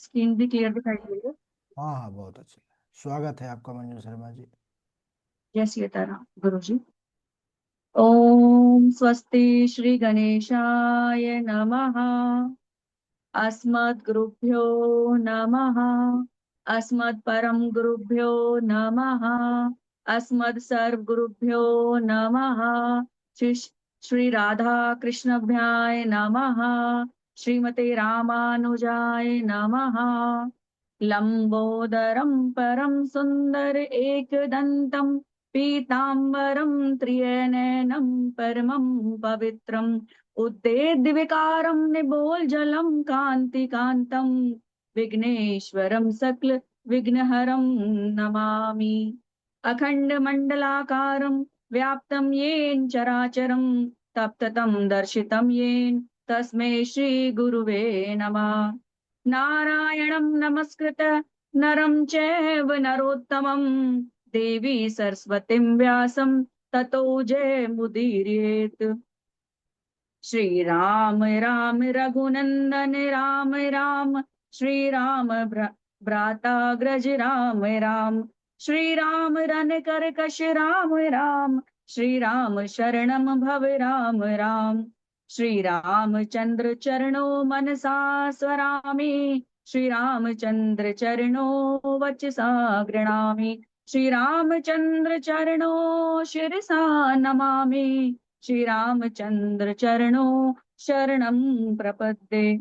Screen भी clear दिखाई दे रही है। हाँ हाँ, बहुत अच्छी। स्वागत है आपका मंजू शर्मा जी। जय सीताराम गुरु जी। ओम स्वस्ति श्री गणेशाय नमः। अस्मद्गुरुभ्यो नमः। अस्मत् परम गुरुभ्यो नमः। अस्मत् सर्वगुरुभ्यो नमः। श्री श्री राधा कृष्णभ्याय नमः। श्रीमते रामानुजाय नमः। लंबोदरम परम सुंदर एकदंतम पीतांबरम त्रिनयनम परमं पवित्रम उद्देद्यविकारं निबोलजलं कान्तिकान्तं विघ्नेश्वरं सकल विघ्नहरं नमामि। अखण्डमण्डलाकारं व्याप्तं येन चराचरं तप्ततं दर्शितं येन तस्मै श्रीगुरुवे नमः। नारायणं नमस्कृत्य नरं चैव नरोत्तमं देवी सरस्वतीं व्यासं ततो जयमुदीरयेत्। श्री राम राम रघुनंदन राम राम श्री राम भ्राता ग्रज राम राम श्री राम रन कर कश राम राम श्री राम शरणम भव राम राम श्री रामचंद्र चरणों मनसा स्मरामि श्री रामचंद्र चरणों वचसा गृणामि श्री रामचंद्र चरणों शिरसा नमामि श्री रामचंद्र चरणों शरणं प्रपद्ये।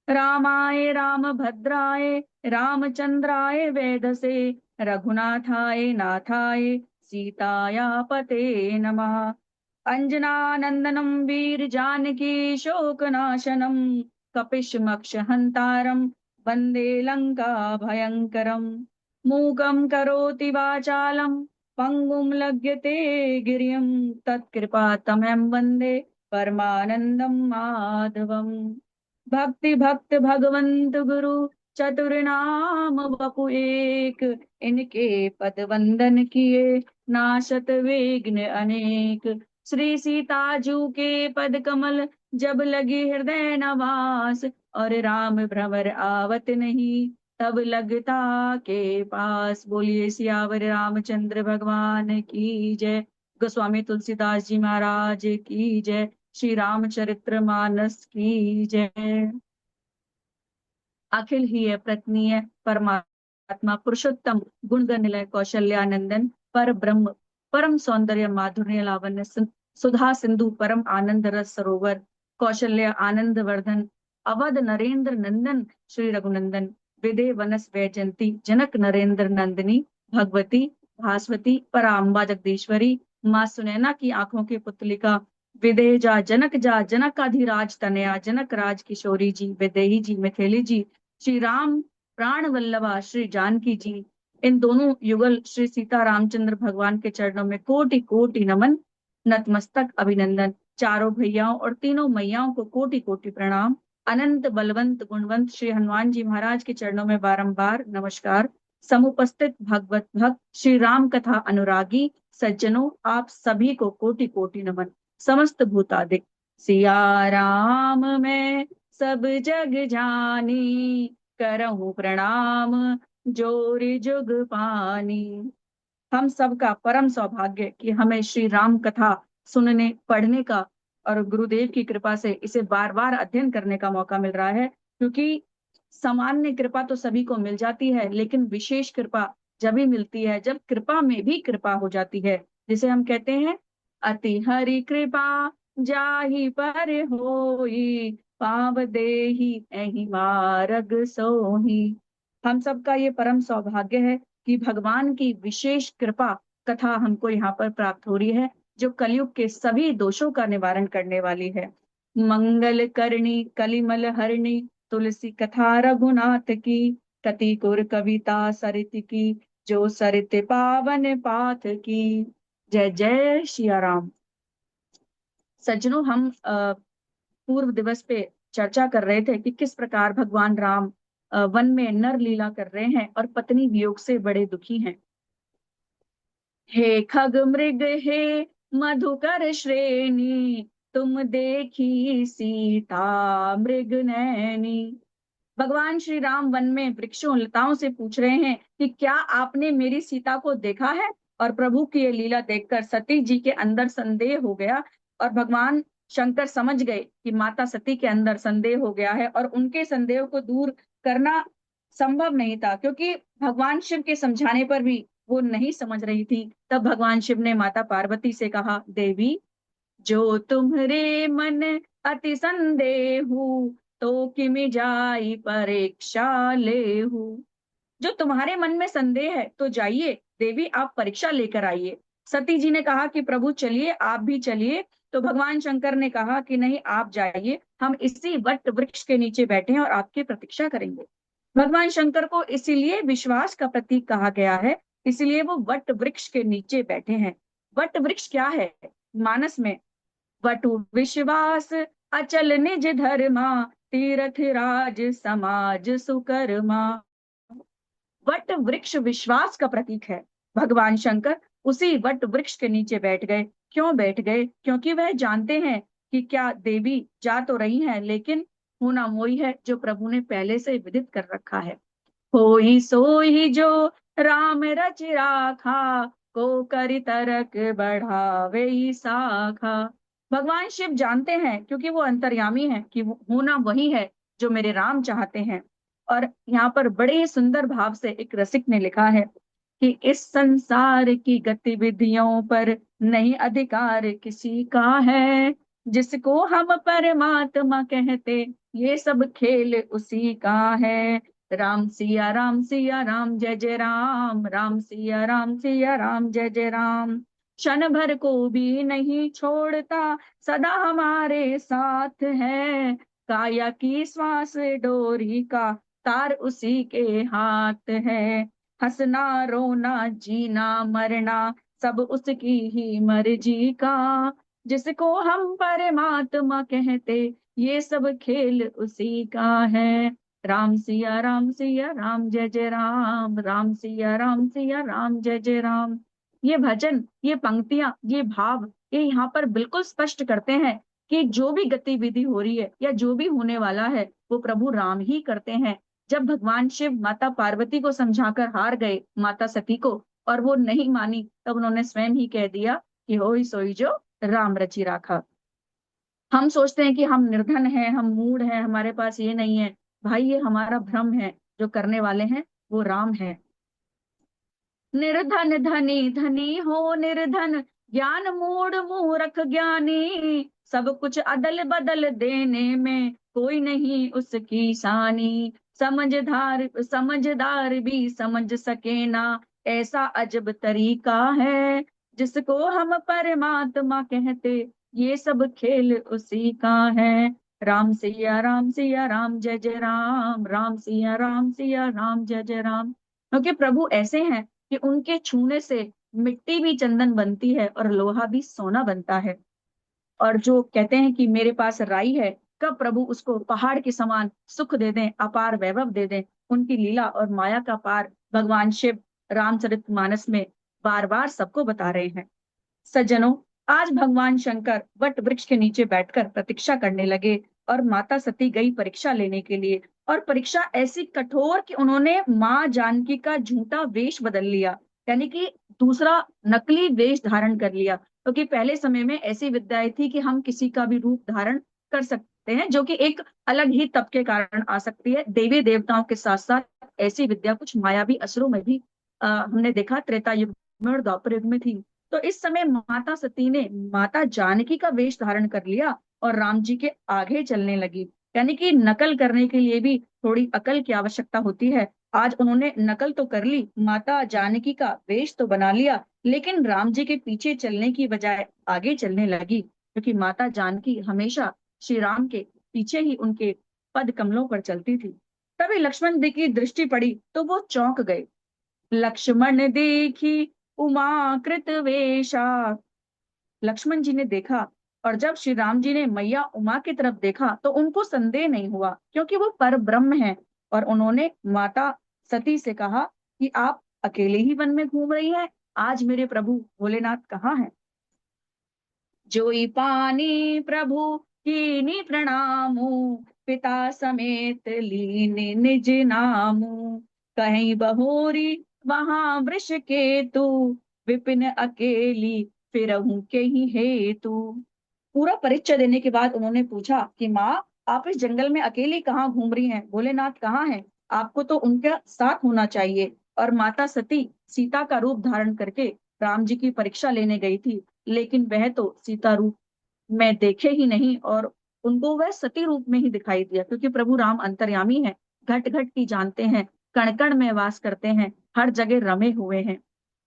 रामाय रामभद्राय रामचंद्राय वेदसे रघुनाथाय नाथाय सीताया पते नमः। अंजनानंदनं वीर जानकी शोकनाशनं कपिशमक्षहन्तारं वन्दे लंका भयङ्करम्। मूकं करोति वाचालं पंगुं लग्यते गिरिं तत्कृपातमं वन्दे परमानन्दं माधवम्। भक्ति भक्त भगवंत गुरु चतुर नाम बपु एक इनके पद वंदन किए नाशत विघ्न अनेक। श्री सीताजू के पद कमल जब लगी हृदय नवास और राम भ्रमर आवत नहीं तब लगता के पास। बोलिए सियावर रामचंद्र भगवान की जय। गोस्वामी तुलसीदास जी महाराज की जय। श्री रामचरित्र मानस की जय। अखिल ही प्रतनीय परमात्मा पुरुषोत्तम गुणगण निलय कौशल्यानंदन पर ब्रह्म परम सौंदर्य माधुर्य लावण्य सुधा सिंधु परम आनंद रस सरोवर कौशल्य आनंद वर्धन अवध नरेंद्र नंदन श्री रघुनंदन विदे वनस वैजंती जनक नरेंद्र नंदिनी भगवती भास्वती पराम्बा जगदीश्वरी माँ सुनैना की आंखों की पुतलिका विदेजा जनक जा जनकाधिराज तनया जनक राज किशोरी जी विदेही जी मिथेली जी श्री राम प्राण वल्लभा श्री जानकी जी। इन दोनों युगल श्री सीता रामचंद्र भगवान के चरणों में कोटि कोटि नमन नतमस्तक अभिनंदन। चारों भैयाओं और तीनों मैयाओं को कोटि कोटि प्रणाम। अनंत बलवंत गुणवंत श्री हनुमान जी महाराज के चरणों में बारंबार नमस्कार। समुपस्थित भगवत भक्त श्री राम कथा अनुरागी सज्जनों आप सभी को कोटि कोटि नमन। समस्त भूतादिक सिया राम मैं सब जग जानी करहूं प्रणाम जोर जुग पानी। हम सबका परम सौभाग्य कि हमें श्री राम कथा सुनने पढ़ने का और गुरुदेव की कृपा से इसे बार बार अध्ययन करने का मौका मिल रहा है। क्योंकि सामान्य कृपा तो सभी को मिल जाती है लेकिन विशेष कृपा जब भी मिलती है जब कृपा में भी कृपा हो जाती है। जिसे हम कहते हैं अति हरि कृपा जाहि पर होई पाव देहि एहि मारग सोही। हम सबका ये परम सौभाग्य है कि भगवान की विशेष कृपा कथा हमको यहाँ पर प्राप्त हो रही है जो कलयुग के सभी दोषों का निवारण करने वाली है। मंगल करणी कलिमल हरणी तुलसी कथा रघुनाथ की कति कुर कविता सरित की जो सरित पावन पाथ की। जय जय सिया राम। सज्जनों हम पूर्व दिवस पे चर्चा कर रहे थे कि किस प्रकार भगवान राम वन में नर लीला कर रहे हैं और पत्नी वियोग से बड़े दुखी हैं। हे खग मृग हे मधुकर श्रेणी तुम देखी सीता मृग नैनी। भगवान श्री राम वन में वृक्षों लताओं से पूछ रहे हैं कि क्या आपने मेरी सीता को देखा है। और प्रभु की ये लीला देखकर सती जी के अंदर संदेह हो गया, और भगवान शंकर समझ गए कि माता सती के अंदर संदेह हो गया है, और उनके संदेह को दूर करना संभव नहीं था, क्योंकि भगवान शिव के समझाने पर भी वो नहीं समझ रही थी। तब भगवान शिव ने माता पार्वती से कहा, देवी, जो तुम्हारे मन अति संदेहु, तो किमि जाई परीक्षा लेहु। जो तुम्हारे मन में संदेह है तो जाइए देवी, आप परीक्षा लेकर आइए। सती जी ने कहा कि प्रभु चलिए, आप भी चलिए। तो भगवान शंकर ने कहा कि नहीं, आप जाइए, हम इसी वट वृक्ष के नीचे बैठे हैं और आपकी प्रतीक्षा करेंगे। भगवान शंकर को इसीलिए विश्वास का प्रतीक कहा गया है, इसलिए वो वट वृक्ष के नीचे बैठे हैं। वट वृक्ष क्या है? मानस में वटु विश्वास अचल निज धर्मा, तीर्थ राज समाज सुकर्मा। वट वृक्ष विश्वास का प्रतीक है। भगवान शंकर उसी वट वृक्ष के नीचे बैठ गए। क्यों बैठ गए? क्योंकि वह जानते हैं कि क्या देवी जा तो रही हैं, लेकिन होना मोही है जो प्रभु ने पहले से विदित कर रखा है। होई सोई जो राम रच राखा, को करि तरक बढ़ावे साखा। भगवान शिव जानते हैं, क्योंकि वो अंतर्यामी हैं, कि वो होना वही है जो मेरे राम चाहते हैं। और यहाँ पर बड़े ही सुंदर भाव से एक रसिक ने लिखा है कि इस संसार की गतिविधियों पर नहीं अधिकार किसी का है, जिसको हम परमात्मा कहते, ये सब खेल उसी का है। राम सिया राम सिया राम जय जय राम, राम सिया राम सिया राम जय जय राम। क्षण भर को भी नहीं छोड़ता, सदा हमारे साथ है। काया की श्वास डोरी का तार उसी के हाथ है। हंसना रोना जीना मरना सब उसकी ही मर्जी का, जिसको हम परमात्मा कहते, ये सब खेल उसी का है। राम सिया राम सिया राम जय जय राम, राम सिया राम सिया राम जय जय राम। ये भजन, ये पंक्तियां, ये भाव, ये यहाँ पर बिल्कुल स्पष्ट करते हैं कि जो भी गतिविधि हो रही है या जो भी होने वाला है वो प्रभु राम ही करते हैं। जब भगवान शिव माता पार्वती को समझाकर हार गए, माता सती को, और वो नहीं मानी, तब उन्होंने स्वयं ही कह दिया कि होई सोई जो राम रचि राखा। हम सोचते हैं कि हम निर्धन हैं, हम मूढ़ हैं, हमारे पास ये नहीं है। भाई, ये हमारा भ्रम है। जो करने वाले हैं वो राम है। निर्धन धनी धनी हो निर्धन, ज्ञान मूढ़ मूर्ख ज्ञानी। सब कुछ अदल बदल देने में कोई नहीं उसकी सानी। समझदार समझदार भी समझ सके ना, ऐसा अजब तरीका है। जिसको हम परमात्मा कहते, ये सब खेल उसी का है। राम सिया राम जय जय राम, राम सिया राम जय जय राम। क्योंकि प्रभु ऐसे हैं कि उनके छूने से मिट्टी भी चंदन बनती है और लोहा भी सोना बनता है। और जो कहते हैं कि मेरे पास राई है, कब प्रभु उसको पहाड़ के समान सुख दे दें, अपार वैभव दे दें। उनकी लीला और माया का पार भगवान शिव रामचरितमानस में बार बार सबको बता रहे हैं। सज्जनों, आज भगवान शंकर वट वृक्ष के नीचे बैठकर प्रतीक्षा करने लगे, और माता सती गई परीक्षा लेने के लिए। और परीक्षा ऐसी कठोर कि उन्होंने माँ जानकी का झूठा वेश बदल लिया, यानी कि दूसरा नकली वेश धारण कर लिया। क्योंकि पहले समय में ऐसी विद्याएं थी कि हम किसी का भी रूप धारण कर सकते हैं, जो कि एक अलग ही तप के कारण आ सकती है। देवी देवताओं के साथ साथ ऐसी विद्या कुछ मायावी असुरों में भी हमने देखा, त्रेता युग में और द्वापर युग में थी। तो इस समय माता सती ने माता जानकी का वेश धारण कर लिया और राम जी के आगे चलने लगी। यानी कि नकल करने के लिए भी थोड़ी अकल की आवश्यकता होती है। आज उन्होंने नकल तो कर ली, माता जानकी का वेश तो बना लिया, लेकिन राम जी के पीछे चलने की बजाय आगे चलने लगी, क्योंकि माता जानकी हमेशा श्री राम के पीछे ही उनके पद कमलों पर चलती थी। तभी लक्ष्मण जी की दृष्टि पड़ी तो वो चौंक गए। लक्ष्मण देखी उमा कृत वेशा। लक्ष्मण जी ने देखा, और जब श्री राम जी ने मैया उमा की तरफ देखा तो उनको संदेह नहीं हुआ, क्योंकि वो पर ब्रह्म है। और उन्होंने माता सती से कहा कि आप अकेले ही वन में घूम रही हैं, आज मेरे प्रभु भोलेनाथ कहाँ हैं? जोई पानी प्रभु कीनी प्रणामु, पिता समेत लीन निज नामू, कहीं बहोरी वहां वृष केतु, विपिन अकेली फिरहूं के ही हेतु। पूरा परिचय देने के बाद उन्होंने पूछा कि माँ, आप इस जंगल में अकेली कहाँ घूम रही हैं? भोलेनाथ कहाँ हैं? आपको तो उनके साथ होना चाहिए। और माता सती सीता का रूप धारण करके राम जी की परीक्षा लेने गई थी, लेकिन वह तो सीता रूप में देखे ही नहीं, और उनको वह सती रूप में ही दिखाई दिया, क्योंकि प्रभु राम अंतर्यामी है, घट घट की जानते हैं, कण कण में वास करते हैं, हर जगह रमे हुए हैं।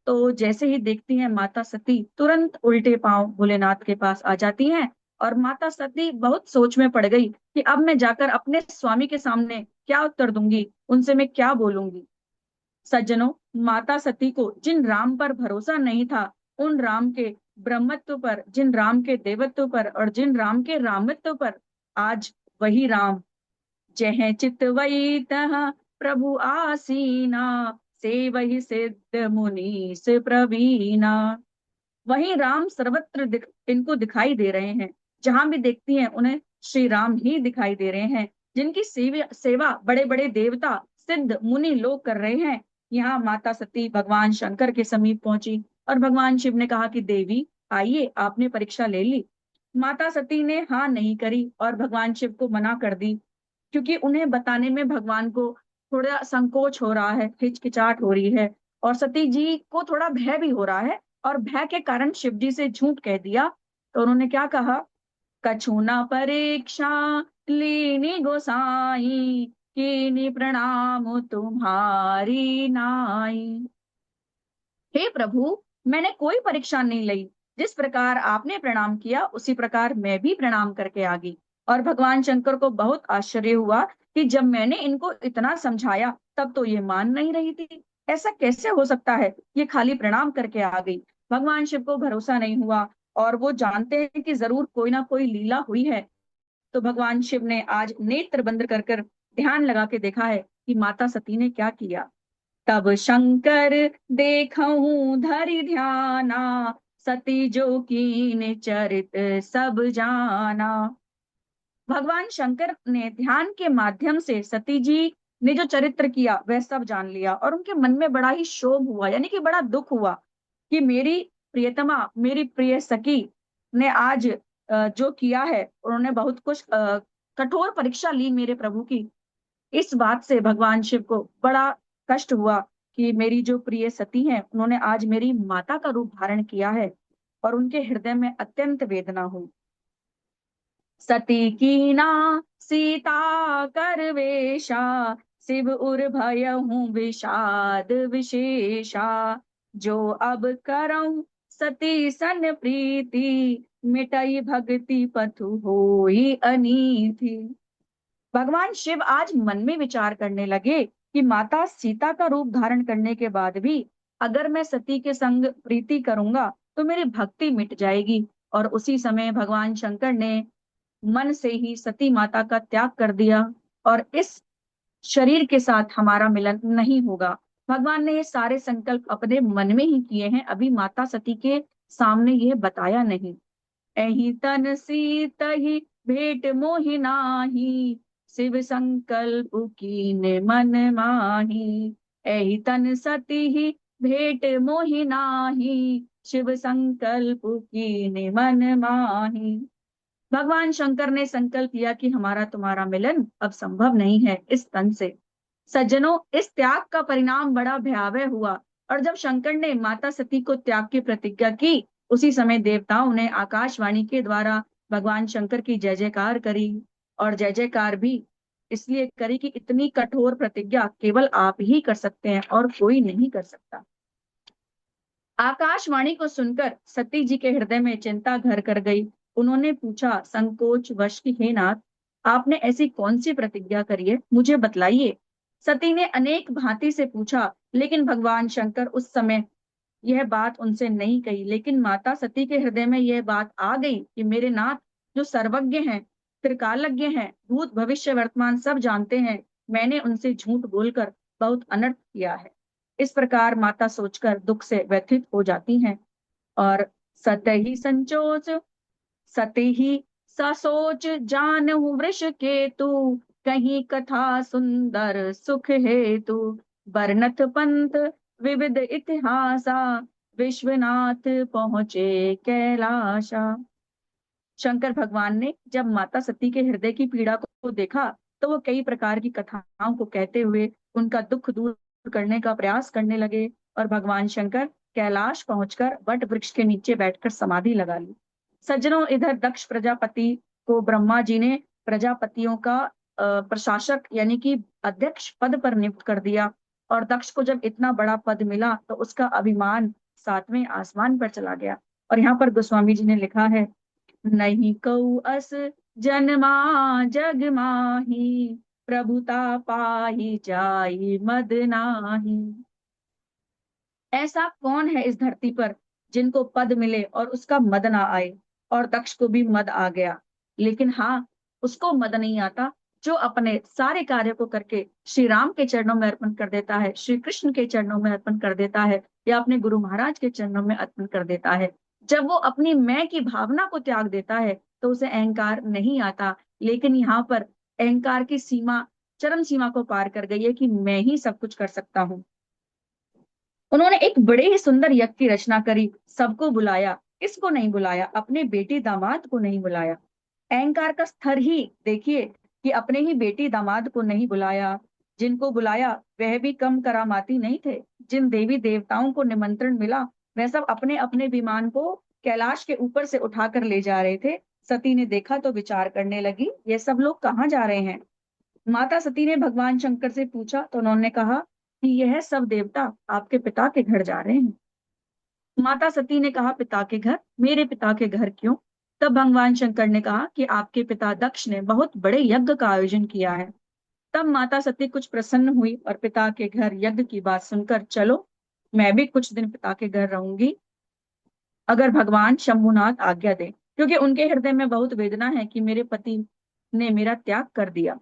तो जैसे ही देखती हैं माता सती, तुरंत उल्टे पांव भोलेनाथ के पास आ जाती हैं। और माता सती बहुत सोच में पड़ गई कि अब मैं जाकर अपने स्वामी के सामने क्या उत्तर दूंगी, उनसे मैं क्या बोलूंगी। सज्जनों, माता सती को जिन राम पर भरोसा नहीं था, उन राम के ब्रह्मत्व पर, जिन राम के देवत्व पर और जिन राम के रामत्व पर, आज वही राम जह चितवई तह प्रभु आसीना, से वही सिद्ध मुनीस प्रवीणा। वही राम सर्वत्र इनको दिखाई दे रहे हैं। जहां भी देखती हैं उन्हें श्री राम ही दिखाई दे रहे हैं, जिनकी सेवा बड़े बड़े देवता सिद्ध मुनि लोग कर रहे हैं। यहाँ माता सती भगवान शंकर के समीप पहुंची और भगवान शिव ने कहा कि देवी आइए, आपने परीक्षा ले ली। माता सती ने हाँ नहीं करी और भगवान शिव को मना कर दी, क्योंकि उन्हें बताने में भगवान को थोड़ा संकोच हो रहा है, हिचकिचाहट हो रही है, और सती जी को थोड़ा भय भी हो रहा है। और भय के कारण शिव जी से झूठ कह दिया। तो उन्होंने क्या कहा, कछु न परीक्षा लीनी गोसाई, कीनी प्रणाम तुम्हारी नाई। हे प्रभु, मैंने कोई परीक्षा नहीं ली, जिस प्रकार आपने प्रणाम किया उसी प्रकार मैं भी प्रणाम करके आ गई। और भगवान शंकर को बहुत आश्चर्य हुआ कि जब मैंने इनको इतना समझाया तब तो ये मान नहीं रही थी, ऐसा कैसे हो सकता है, ये खाली प्रणाम करके आ गई। भगवान शिव को भरोसा नहीं हुआ, और वो जानते हैं कि जरूर कोई ना कोई लीला हुई है। तो भगवान शिव ने आज नेत्र बंद कर कर ध्यान लगा के देखा है कि माता सती ने क्या किया। तब शंकर देखऊं धरि ध्याना, सती जो कीन चरित सब जाना। भगवान शंकर ने ध्यान के माध्यम से सती जी ने जो चरित्र किया वह सब जान लिया, और उनके मन में बड़ा ही शोभ हुआ, यानी कि बड़ा दुख हुआ कि मेरी प्रियतमा, मेरी प्रिय सखी ने आज जो किया है, उन्होंने बहुत कुछ कठोर परीक्षा ली मेरे प्रभु की। इस बात से भगवान शिव को बड़ा कष्ट हुआ कि मेरी जो प्रिय सती हैं, उन्होंने आज मेरी माता का रूप धारण किया है, और उनके हृदय में अत्यंत वेदना हुई। सती कीना सीता कर वेशा, शिव उर भयहूँ विषाद विशेषा, जो अब करऊं सती सन प्रीति, मिटई भक्ति पथु होई अनीति। भगवान शिव आज मन में विचार करने लगे कि माता सीता का रूप धारण करने के बाद भी अगर मैं सती के संग प्रीति करूंगा तो मेरी भक्ति मिट जाएगी। और उसी समय भगवान शंकर ने मन से ही सती माता का त्याग कर दिया, और इस शरीर के साथ हमारा मिलन नहीं होगा। भगवान ने ये सारे संकल्प अपने मन में ही किए हैं, अभी माता सती के सामने यह बताया नहीं। एहि तन सीतहि भेंट मोहि नाहि, शिव संकल्प कीन्ह मन माहि। एहि तन सती भेंट मोहि नाहि, शिव संकल्प कीन्ह मन माहि। भगवान शंकर ने संकल्प किया कि हमारा तुम्हारा मिलन अब संभव नहीं है इस तन से। सज्जनों, इस त्याग का परिणाम बड़ा भयावह हुआ, और जब शंकर ने माता सती को त्याग की प्रतिज्ञा की, उसी समय देवताओं ने आकाशवाणी के द्वारा भगवान शंकर की जय जयकार करी। और जय जयकार भी इसलिए करी कि इतनी कठोर प्रतिज्ञा केवल आप ही कर सकते हैं और कोई नहीं कर सकता। आकाशवाणी को सुनकर सती जी के हृदय में चिंता घर कर गई। उन्होंने पूछा संकोच वश कि हे नाथ, आपने ऐसी कौन सी प्रतिज्ञा करी है, मुझे बतलाइए। सती ने अनेक भांति से पूछा, लेकिन भगवान शंकर उस समय यह बात उनसे नहीं कही। लेकिन माता सती के हृदय में यह बात आ गई कि मेरे नाथ जो सर्वज्ञ हैं, त्रिकालज्ञ हैं, भूत भविष्य वर्तमान सब जानते हैं, मैंने उनसे झूठ बोलकर बहुत अनर्थ किया है। इस प्रकार माता सोचकर दुख से व्यथित हो जाती हैं। और सतहि संचोच सती ही ससोच जानहु वृष केतु, कहीं कथा सुंदर सुख हेतु। बरनत पंथ विविध इतिहासा, विश्वनाथ पहुँचे कैलाशा। शंकर भगवान ने जब माता सती के हृदय की पीड़ा को देखा, तो वो कई प्रकार की कथाओं को कहते हुए उनका दुख दूर करने का प्रयास करने लगे। और भगवान शंकर कैलाश पहुंचकर वट वृक्ष के नीचे बैठकर समाधि लगा ली। सज्जनों, इधर दक्ष प्रजापति को ब्रह्मा जी ने प्रजापतियों का प्रशासक यानी कि अध्यक्ष पद पर नियुक्त कर दिया। और दक्ष को जब इतना बड़ा पद मिला तो उसका अभिमान सातवें आसमान पर चला गया। और यहाँ पर गोस्वामी जी ने लिखा है, नहीं कऊ अस जन्मा जग माही, प्रभुता पाई जाई मद नाही। ऐसा कौन है इस धरती पर जिनको पद मिले और उसका मद ना आए। और दक्ष को भी मद आ गया, लेकिन हाँ, उसको मद नहीं आता जो अपने सारे कार्य को करके श्री राम के चरणों में अर्पण कर देता है, श्री कृष्ण के चरणों में अर्पण कर देता है, या अपने गुरु महाराज के चरणों में अर्पण कर देता है। जब वो अपनी मैं की भावना को त्याग देता है तो उसे अहंकार नहीं आता। लेकिन यहाँ पर अहंकार की सीमा चरम सीमा को पार कर गई है कि मैं ही सब कुछ कर सकता हूँ। उन्होंने एक बड़े ही सुंदर यज्ञ की रचना करी, सबको बुलाया। किसको नहीं बुलाया? अपने बेटी दामाद को नहीं बुलाया। अहंकार का स्तर ही देखिए कि अपने ही बेटी दामाद को नहीं बुलाया। जिनको बुलाया वह भी कम करामाती नहीं थे। जिन देवी देवताओं को निमंत्रण मिला वह सब अपने अपने विमान को कैलाश के ऊपर से उठाकर ले जा रहे थे। सती ने देखा तो विचार करने लगी, ये सब लोग कहाँ जा रहे हैं। माता सती ने भगवान शंकर से पूछा तो उन्होंने कहा कि यह सब देवता आपके पिता के घर जा रहे हैं। माता सती ने कहा, पिता के घर? मेरे पिता के घर क्यों? तब भगवान शंकर ने कहा कि आपके पिता दक्ष ने बहुत बड़े यज्ञ का आयोजन किया है। तब माता सती कुछ प्रसन्न हुई और पिता के घर यज्ञ की बात सुनकर, चलो मैं भी कुछ दिन पिता के घर रहूंगी, अगर भगवान शंभुनाथ आज्ञा दे। क्योंकि उनके हृदय में बहुत वेदना है कि मेरे पति ने मेरा त्याग कर दिया।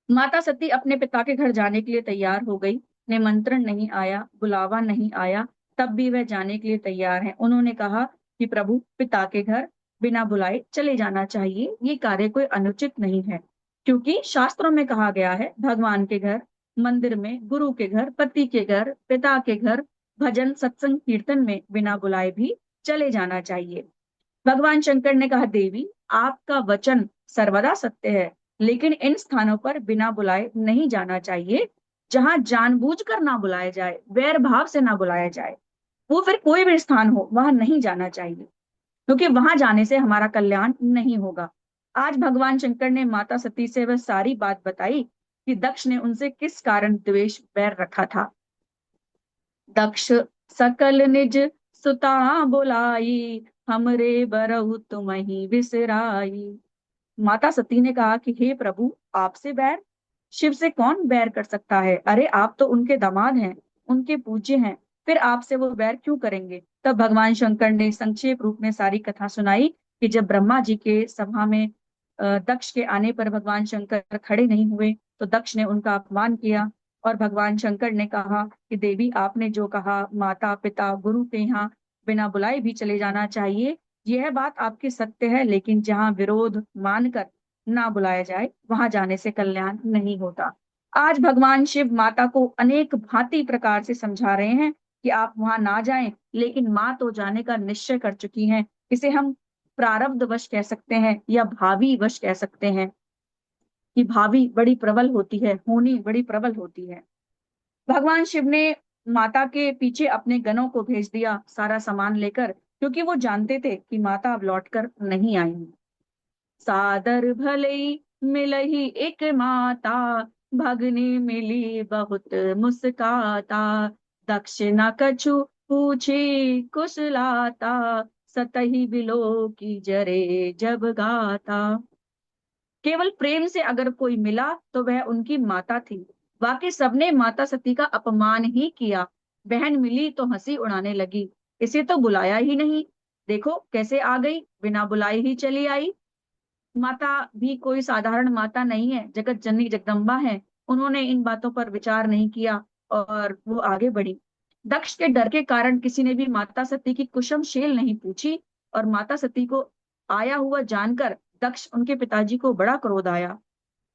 माता सती अपने पिता के घर जाने के लिए तैयार हो गई। निमंत्रण नहीं आया, बुलावा नहीं आया, तब भी वह जाने के लिए तैयार है। उन्होंने कहा कि प्रभु, पिता के घर बिना बुलाए चले जाना चाहिए, ये कार्य कोई अनुचित नहीं है। क्योंकि शास्त्रों में कहा गया है, भगवान के घर, मंदिर में, गुरु के घर, पति के घर, पिता के घर, भजन सत्संग कीर्तन में बिना बुलाए भी चले जाना चाहिए। भगवान शंकर ने कहा, देवी आपका वचन सर्वदा सत्य है, लेकिन इन स्थानों पर बिना बुलाए नहीं जाना चाहिए। जहां जानबूझकर ना बुलाया जाए, वैर भाव से ना बुलाया जाए, वो फिर कोई भी स्थान हो वहां नहीं जाना चाहिए, क्योंकि वहां जाने से हमारा कल्याण नहीं होगा। आज भगवान शंकर ने माता सती से वह सारी बात बताई कि दक्ष ने उनसे किस कारण द्वेष बैर रखा था। दक्ष सकल निज सुता बुलाई, हमरे बरहु तुम्हि बिसराई। माता सती ने कहा कि हे प्रभु, आपसे बैर? शिव से कौन बैर कर सकता है? अरे आप तो उनके दामाद हैं, उनके पूज्य हैं, फिर आपसे वो बैर क्यों करेंगे? तब भगवान शंकर ने संक्षेप रूप में सारी कथा सुनाई कि जब ब्रह्मा जी के सभा में दक्ष के आने पर भगवान शंकर खड़े नहीं हुए तो दक्ष ने उनका अपमान किया। और भगवान शंकर ने कहा कि देवी, आपने जो कहा माता पिता गुरु के यहाँ बिना बुलाए भी चले जाना चाहिए, यह बात आपकी सत्य है, लेकिन जहाँ विरोध मानकर ना बुलाया जाए वहां जाने से कल्याण नहीं होता। आज भगवान शिव माता को अनेक भांति प्रकार से समझा रहे हैं कि आप वहां ना जाएं, लेकिन माँ तो जाने का निश्चय कर चुकी हैं। इसे हम प्रारब्ध वश कह सकते हैं या भावी वश कह सकते हैं कि भावी बड़ी प्रबल होती है, होनी बड़ी प्रबल होती है। भगवान शिव ने माता के पीछे अपने गणों को भेज दिया सारा सामान लेकर, क्योंकि वो जानते थे कि माता अब लौटकर नहीं आएंगी। सादर भले मिलही एक माता, भगनी मिली बहुत मुस्काता। दक्षिणा कछु पूछे कुशलाता, सतही बिलो की जरे जब गाता। केवल प्रेम से अगर कोई मिला तो वह उनकी माता थी। बाकी सबने माता सती का अपमान ही किया। बहन मिली तो हंसी उड़ाने लगी, इसे तो बुलाया ही नहीं, देखो कैसे आ गई, बिना बुलाए ही चली आई। माता भी कोई साधारण माता नहीं है, जगत जननी जगदम्बा है। उन्होंने इन बातों पर विचार नहीं किया और वो आगे बढ़ी। दक्ष के डर के कारण किसी ने भी माता सती की कुशम शेल नहीं पूछी और माता सती को आया हुआ जानकर दक्ष उनके पिताजी को बड़ा क्रोध आया।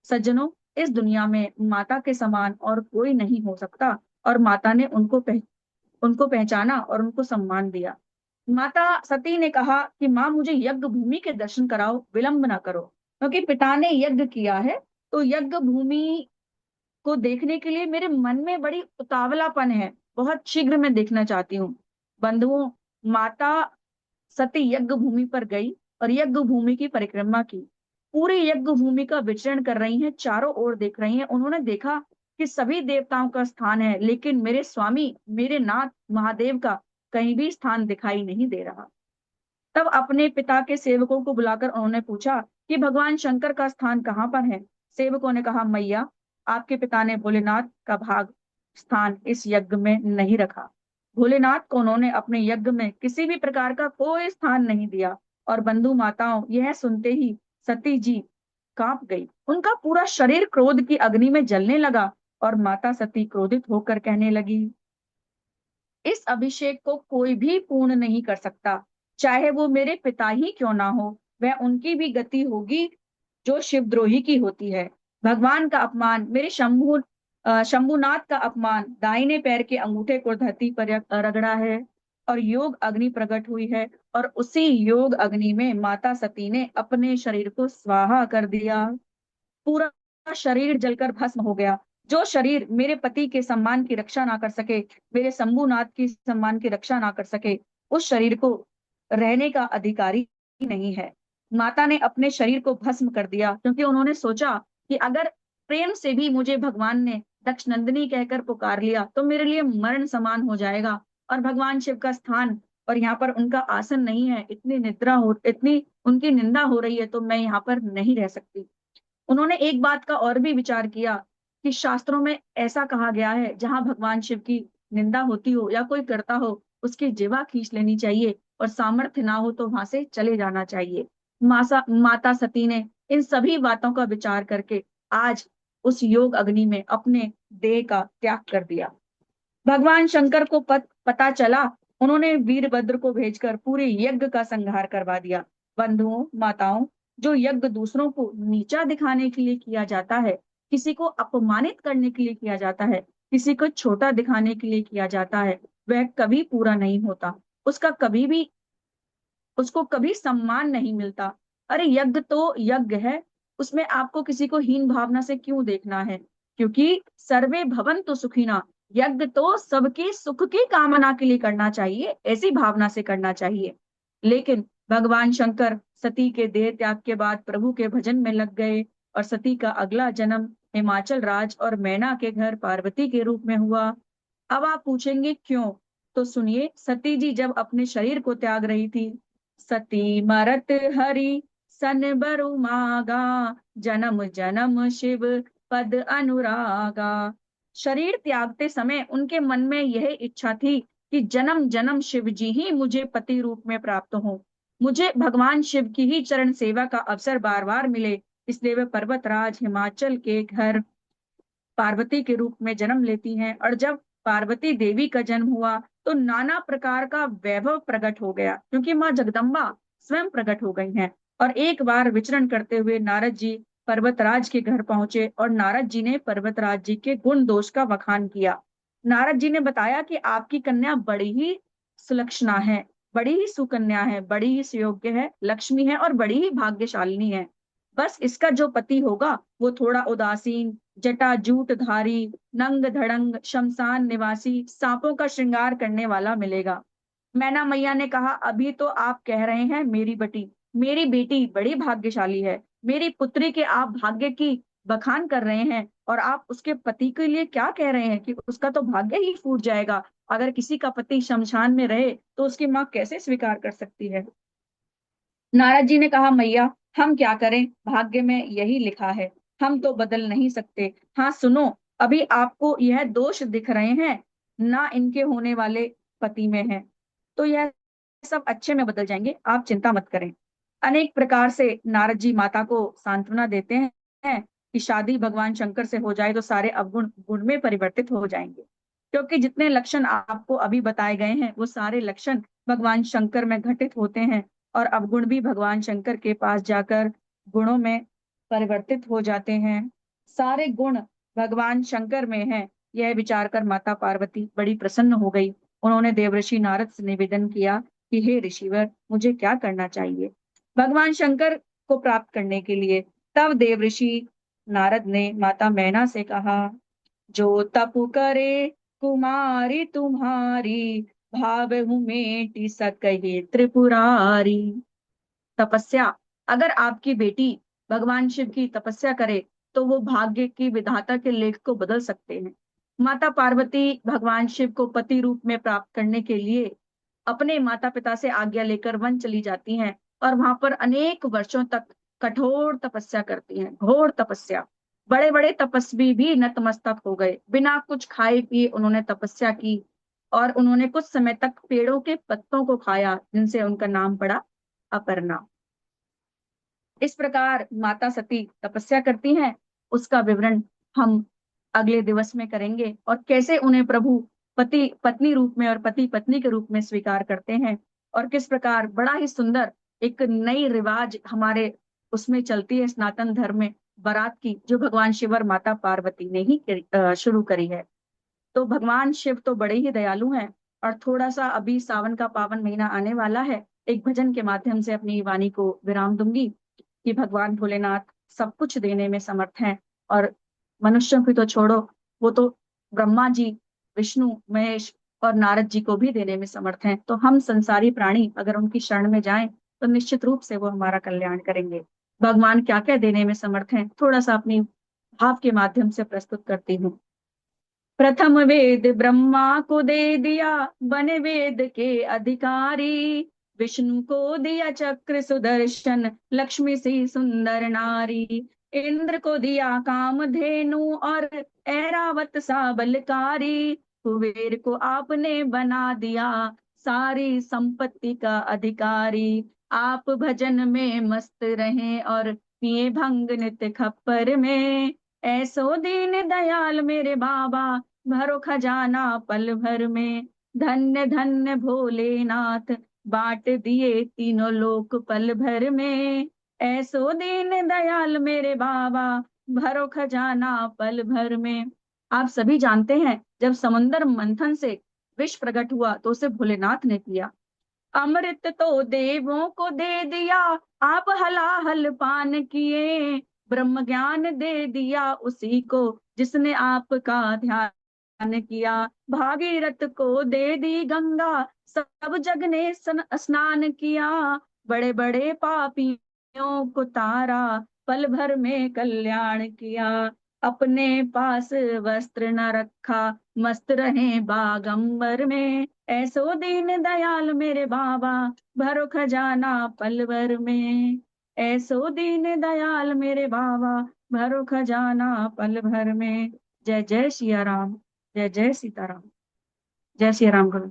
सज्जनों, इस दुनिया में माता के समान और कोई नहीं हो सकता, और माता ने उनको पहचाना और उनको सम्मान दिया। माता सती ने कहा कि माँ, मुझे यज्ञ भूमि के दर्शन कराओ, विलंब ना करो, क्योंकि पिता ने यज्ञ किया है तो यज्ञ भूमि को देखने के लिए मेरे मन में बड़ी उतावलापन है, बहुत शीघ्र मैं देखना चाहती हूँ। बंधुओं, माता सती यज्ञ भूमि पर गई और यज्ञ भूमि की परिक्रमा की। पूरी यज्ञ भूमि का विचरण कर रही हैं, चारों ओर देख रही हैं। उन्होंने देखा कि सभी देवताओं का स्थान है, लेकिन मेरे स्वामी, मेरे नाथ महादेव का कहीं भी स्थान दिखाई नहीं दे रहा। तब अपने पिता के सेवकों को बुलाकर उन्होंने पूछा कि भगवान शंकर का स्थान कहाँ पर है। सेवकों ने कहा, मैया, आपके पिता ने भोलेनाथ का भाग स्थान इस यज्ञ में नहीं रखा। भोलेनाथ को उन्होंने अपने यज्ञ में किसी भी प्रकार का कोई स्थान नहीं दिया। और बंधु माताओं, यह सुनते ही सती जी कांप गई। उनका पूरा शरीर क्रोध की अग्नि में जलने लगा और माता सती क्रोधित होकर कहने लगी, इस अभिषेक को कोई भी पूर्ण नहीं कर सकता, चाहे वो मेरे पिता ही क्यों ना हो। वह उनकी भी गति होगी जो शिवद्रोही की होती है। भगवान का अपमान, मेरे शंभुनाथ का अपमान, दाहिने पैर के अंगूठे को धरती पर रगड़ा है और योग अग्नि प्रकट हुई है, और उसी योग अग्नि में माता सती ने अपने शरीर को स्वाहा कर दिया। पूरा शरीर जलकर भस्म हो गया। जो शरीर मेरे पति के सम्मान की रक्षा ना कर सके, मेरे शंभुनाथ की सम्मान की रक्षा ना कर सके, उस शरीर को रहने का अधिकारी नहीं है। माता ने अपने शरीर को भस्म कर दिया, क्योंकि उन्होंने सोचा कि अगर प्रेम से भी मुझे भगवान ने दक्ष नंदिनी कहकर पुकार लिया तो मेरे लिए मरण समान हो जाएगा, और भगवान शिव का स्थान और यहाँ पर उनका आसन नहीं है, इतनी उनकी निंदा हो रही है, तो मैं यहाँ पर नहीं रह सकती। उन्होंने एक बात का और भी विचार किया कि शास्त्रों में ऐसा कहा गया है, जहां भगवान शिव की निंदा होती हो या कोई करता हो, उसकी जिह्वा खींच लेनी चाहिए और सामर्थ्य ना हो तो वहां से चले जाना चाहिए। माता सती ने इन सभी बातों का विचार करके आज उस योग अग्नि में अपने देह का त्याग कर दिया। भगवान शंकर को पता चला। उन्होंने वीरभद्र को भेजकर पूरे यज्ञ का संहार करवा दिया। बंधुओं, माताओं, जो यज्ञ दूसरों को नीचा दिखाने के लिए किया जाता है, किसी को अपमानित करने के लिए किया जाता है, किसी को छोटा दिखाने के लिए किया जाता है, वह कभी पूरा नहीं होता। उसका कभी भी उसको कभी सम्मान नहीं मिलता। अरे, यज्ञ तो यज्ञ है, उसमें आपको किसी को हीन भावना से क्यों देखना है? क्योंकि सर्वे भवन्तु सुखिना, यज्ञ तो सबके सुख की कामना के लिए करना चाहिए, ऐसी भावना से करना चाहिए। लेकिन भगवान शंकर सती के देह त्याग के बाद प्रभु के भजन में लग गए, और सती का अगला जन्म हिमाचल राज और मैना के घर पार्वती के रूप में हुआ। अब आप पूछेंगे क्यों? तो सुनिए, सती जी जब अपने शरीर को त्याग रही थी, सती मरत हरि सन बरु मागा, जन्म जन्म शिव पद अनुरागा। शरीर त्यागते समय उनके मन में यह इच्छा थी कि जन्म जन्म शिव जी ही मुझे पति रूप में प्राप्त हो, मुझे भगवान शिव की ही चरण सेवा का अवसर बार बार मिले। इसलिए वे पर्वतराज हिमाचल के घर पार्वती के रूप में जन्म लेती हैं। और जब पार्वती देवी का जन्म हुआ तो नाना प्रकार का वैभव प्रकट हो गया, क्योंकि माँ जगदम्बा स्वयं प्रकट हो गई हैं। और एक बार विचरण करते हुए नारद जी पर्वतराज के घर पहुंचे, और नारद जी ने पर्वतराज जी के गुण दोष का बखान किया। नारद जी ने बताया कि आपकी कन्या बड़ी ही सुलक्षणा है, बड़ी ही सुकन्या है, बड़ी ही सुयोग्य है, लक्ष्मी है और बड़ी ही भाग्यशालिनी है। बस इसका जो पति होगा वो थोड़ा उदासीन, जटाजूटधारी, नंग धड़ंग, शमशान निवासी, सांपों का श्रृंगार करने वाला मिलेगा। मैना मैया ने कहा, अभी तो आप कह रहे हैं मेरी बेटी बड़ी भाग्यशाली है, मेरी पुत्री के आप भाग्य की बखान कर रहे हैं, और आप उसके पति के लिए क्या कह रहे हैं कि उसका तो भाग्य ही फूट जाएगा। अगर किसी का पति शमशान में रहे तो उसकी माँ कैसे स्वीकार कर सकती है? नारद जी ने कहा, मैया, हम क्या करें, भाग्य में यही लिखा है, हम तो बदल नहीं सकते। हाँ सुनो, अभी आपको यह दोष दिख रहे हैं ना, इनके होने वाले पति में है, तो यह सब अच्छे में बदल जाएंगे, आप चिंता मत करें। अनेक प्रकार से नारद जी माता को सांत्वना देते हैं कि शादी भगवान शंकर से हो जाए तो सारे अवगुण गुण में परिवर्तित हो जाएंगे, क्योंकि जितने लक्षण आपको अभी बताए गए हैं वो सारे लक्षण भगवान शंकर में घटित होते हैं। और अवगुण भी भगवान शंकर के पास जाकर गुणों में परिवर्तित हो जाते हैं। सारे गुण भगवान शंकर में हैं। यह विचार कर माता पार्वती बड़ी प्रसन्न हो गई। उन्होंने देवर्षि नारद से निवेदन किया कि हे ऋषिवर, मुझे क्या करना चाहिए भगवान शंकर को प्राप्त करने के लिए। तब देवर्षि नारद ने माता मैना से कहा, जो तप करे कुमारी तुम्हारी, भावहु मेटि सकहि त्रिपुरारी। तपस्या, अगर आपकी बेटी भगवान शिव की तपस्या करे तो वो भाग्य की विधाता के लेख को बदल सकते हैं। माता पार्वती भगवान शिव को पति रूप में प्राप्त करने के लिए अपने माता पिता से आज्ञा लेकर वन चली जाती हैं और वहां पर अनेक वर्षों तक कठोर तपस्या करती हैं, घोर तपस्या। बड़े बड़े तपस्वी भी नतमस्तक हो गए। बिना कुछ खाए पिए उन्होंने तपस्या की और उन्होंने कुछ समय तक पेड़ों के पत्तों को खाया, जिनसे उनका नाम पड़ा अपर्णा। इस प्रकार माता सती तपस्या करती हैं। उसका विवरण हम अगले दिवस में करेंगे और कैसे उन्हें प्रभु पति पत्नी रूप में और पति पत्नी के रूप में स्वीकार करते हैं और किस प्रकार बड़ा ही सुंदर एक नई रिवाज हमारे उसमें चलती है सनातन धर्म में, बारात की, जो भगवान शिव और माता पार्वती ने ही शुरू करी है। तो भगवान शिव तो बड़े ही दयालु हैं। और थोड़ा सा अभी सावन का पावन महीना आने वाला है, एक भजन के माध्यम से अपनी वाणी को विराम दूंगी कि भगवान भोलेनाथ सब कुछ देने में समर्थ हैं। और मनुष्यों की तो छोड़ो, वो तो ब्रह्मा जी, विष्णु, महेश और नारद जी को भी देने में समर्थ हैं। तो हम संसारी प्राणी अगर उनकी शरण में जाएं तो निश्चित रूप से वो हमारा कल्याण करेंगे। भगवान क्या क्या देने में समर्थ हैं, थोड़ा सा अपनी भाव के माध्यम से प्रस्तुत करती हूँ। प्रथम वेद ब्रह्मा को दे दिया, बने वेद के अधिकारी। विष्णु को दिया चक्र सुदर्शन, लक्ष्मी सी सुंदर नारी। इंद्र को दिया कामधेनु और ऐरावत सा बलकारी। कुबेर को आपने बना दिया, सारी संपत्ति का अधिकारी। आप भजन में मस्त रहें और पिए भंग नित्य खप्पर में। ऐसो दीन दयाल मेरे बाबा, भरो खजाना पल भर में। धन्य धन्य भोलेनाथ, बांट दिए तीनों लोक पल भर में। ऐसो दीन दयाल मेरे बाबा, भरो खजाना पल भर में। आप सभी जानते हैं, जब समुद्र मंथन से विष प्रकट हुआ तो उसे भोलेनाथ ने पिया। अमृत तो देवों को दे दिया, आप हलाहल पान किए। ब्रह्म ज्ञान दे दिया उसी को, जिसने आपका ध्यान किया। भागीरथ को दे दी गंगा, सब जग ने स्नान किया। बड़े बड़े पापियों को तारा, पल भर में कल्याण किया। अपने पास वस्त्र न रखा, मस्त रहे बागंबर में। ऐसो दीन दयाल मेरे बाबा, भरो खजाना पल भर में। ऐसो दीन दयाल मेरे बाबा, भरो खजाना पल भर में। जय जय सिया राम, जय जय सीताराम। जय सिया राम गुरु।